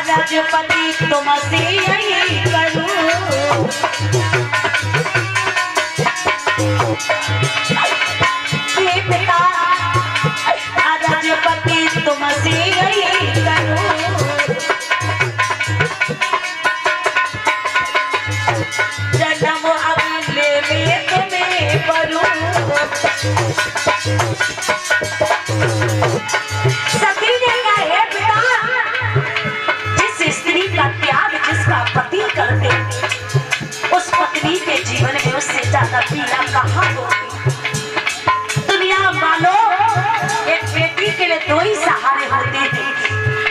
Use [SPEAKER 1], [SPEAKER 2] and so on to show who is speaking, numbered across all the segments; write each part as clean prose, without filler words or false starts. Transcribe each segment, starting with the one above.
[SPEAKER 1] राजपति तुमसे यही करूं, पिता राजपति तुमसे यही करूं, जन्म अगले में तुम्हें करूं। सती ने कहा है पिता, जिस स्त्री का त्याग जिसका पति कर दे, उस पत्नी के जीवन में उससे ज्यादा पीड़ा कहाँ होगी। दुनिया वालों, एक बेटी के लिए दो ही सहारे होते हैं,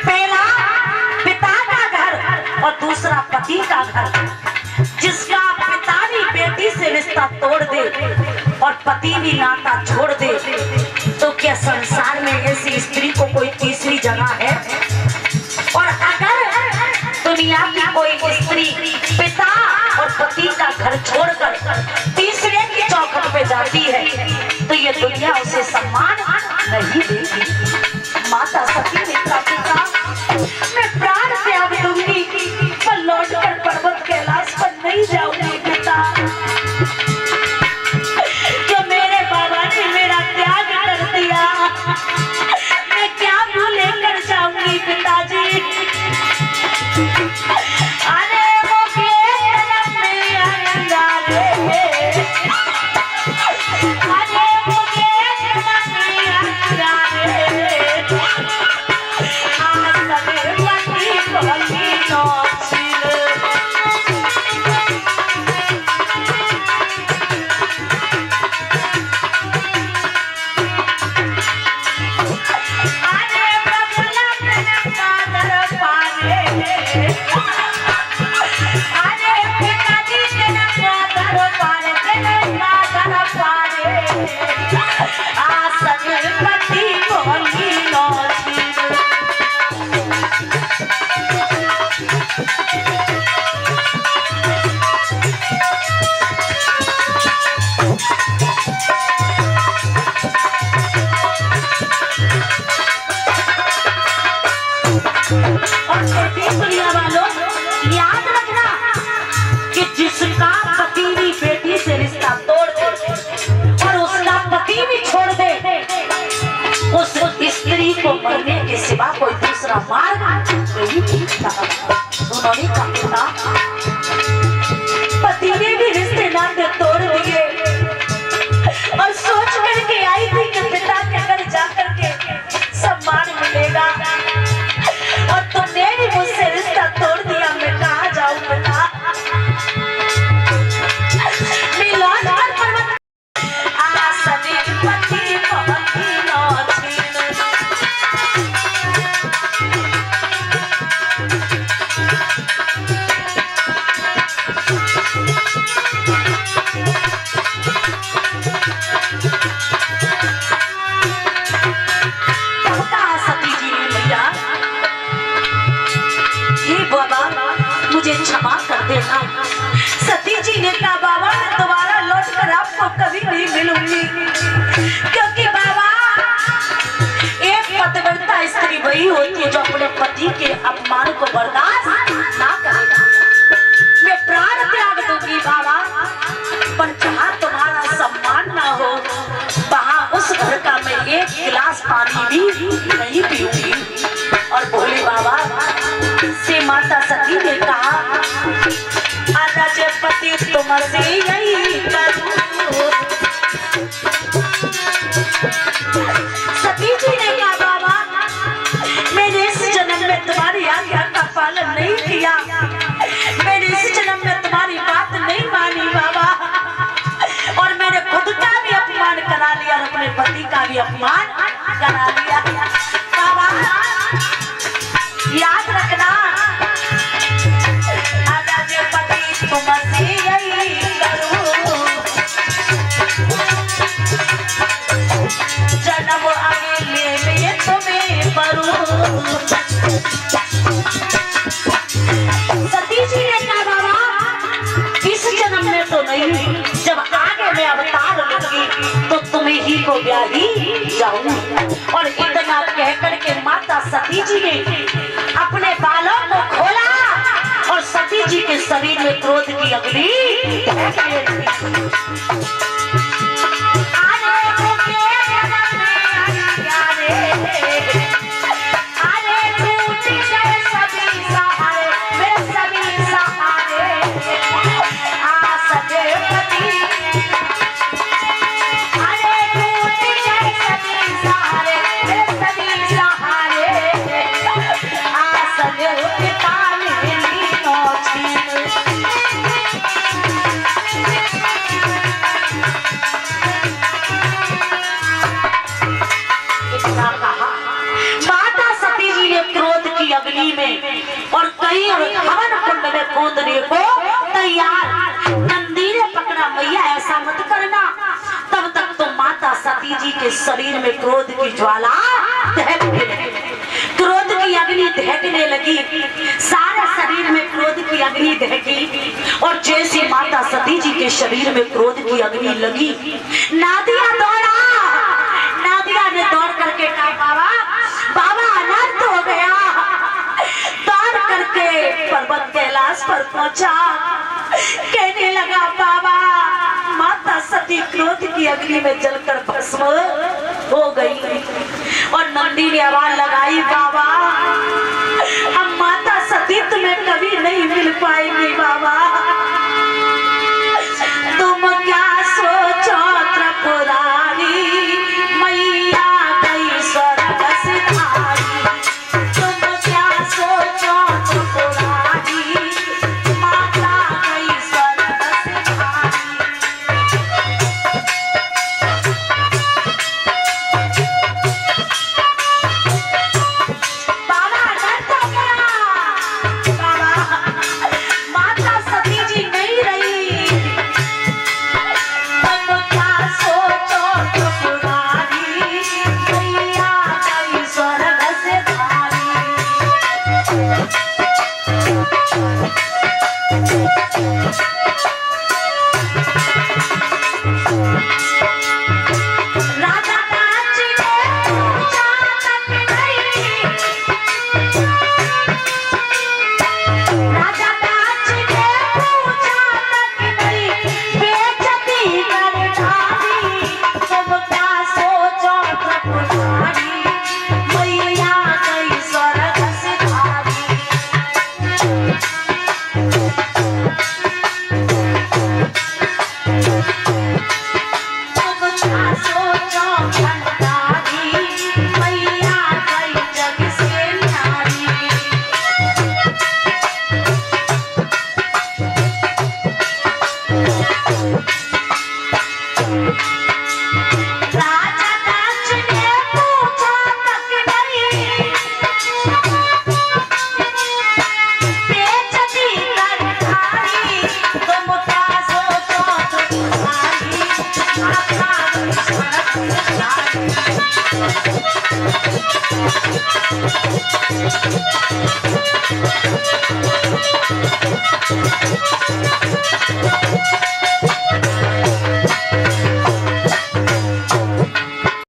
[SPEAKER 1] पहला पिता का घर और दूसरा पति का घर। जिसका पिता भी बेटी से रिश्ता तोड़ दे और पति भी नाता छोड़ दे, तो क्या संसार में ऐसी स्त्री को कोई तीसरी जगह है? और अगर दुनिया की कोई स्त्री पिता और पति का घर छोड़कर तीसरे की चौखट पे जाती है, तो ये दुनिया उसे सम्मान नहीं देगी। माता सती ने कहा पिता, मैं प्राण त्याग दूंगी पर लौटकर पर्वत कैलाश पर नहीं जाऊंगी पिता। जो मेरे बाबा ने मेरा त्याग कर दिया, मैं क्या मुँह लेकर जाऊंगी पिताजी। अरे वो जन्म में आएगा रे, अरे वो जन्म में आएगा रे, आज सवेरे पति बोली नौछी। दुनिया वालों, याद रखना कि जिसका पति भी बेटी से रिश्ता तोड़ दे और उसका पति भी छोड़ दे, उस स्त्री को मरने के सिवा कोई दूसरा मार्ग नहीं दिखता। उन्होंने कहा पति ने भी रिश्ते नाते तोड़ दिए और सोच करके आई थी कि पिता के घर जाकर के सम्मान मिलेगा, और तुमने भी मुझसे रिश्ता तोड़ दिया। मैं कहाँ जाऊँ पिता? मुझे क्षमा कर देना। सती जी ने कहा बाबा, मैं दोबारा लौट कर आपको कभी नहीं मिलूंगी, क्योंकि बाबा एक पतिव्रता स्त्री वही होती है जो अपने पति के अपमान को बर्दाश्त ना करेगा। मैं प्राण त्याग दूंगी बाबा, पर जहाँ तुम्हारा सम्मान ना हो, वहाँ उस घर का मैं एक गिलास पानी भी नहीं पीऊंगी। और बोले बाबा से माता सती ने कहा, राजपति तुमसे यही करूं, का भी अपमान करा लिया। बाबा याद रखना, आजा पति तुमसे यही करूं, जन्म अगले में तुम्हें करूं। सती जी ने कहा बाबा इस जन्म में तो नहीं, जब आगे मैं अवतार लूंगी तो तुम्हें ही को ब्याही जाऊंगी। और इतना कह करके माता सती जी ने अपने बालों को खोला और सती जी के शरीर में क्रोध की अग्नि और कहीं हवन कुंड में कूदने को तैयार। नंदी ने पकड़ा, मैया ऐसा मत करना। तब तक तो माता सती जी के शरीर में क्रोध की ज्वाला दहकने लगी, क्रोध की अग्नि दहकने लगी, सारे शरीर में क्रोध की अग्नि दहकी। और जैसे माता सती जी के शरीर में क्रोध की अग्नि लगी, नादिया दौड़ा, नादिया ने दौड़ करके कहा बाबा बाबा अनर्थ हो गया। दौड़ करके पर्वत कैलाश पर पहुंचा, कहने लगा बाबा माता सती क्रोध की अग्नि में जलकर भस्म हो गई। और नंदी ने आवाज लगाई बाबा हम माता सती तुम्हें कभी नहीं मिल पाएंगे बाबा, तुम क्या सोचो त्रिपुरारी, मैया गई स्वर्ग सिधारी, तुम क्या सोचो त्रिपुरारी, माता गई स्वर्ग सिधारी। बाबा डर तो गया, बाबा माता सती जी नहीं रही, तुम क्या सोचो त्रिपुरारी, मैया गई स्वर्ग सिधारी। राजा कांच ने पूछा तक नहीं, राजा कांच ने पूछा तक नहीं, बेइज्जती कर डाली, तुम क्या सोचो त्रिपुरारी, मैया गई स्वर्ग सिधारी। तुम क्या सोचो भंडारी, मैया गई जग से न्यारी। राजा कांच ने पूछा तक नहीं, बेइज्जती कर डाली, तुम क्या सोचो त्रिपुरारी, माता गई स्वर्ग सिधारी।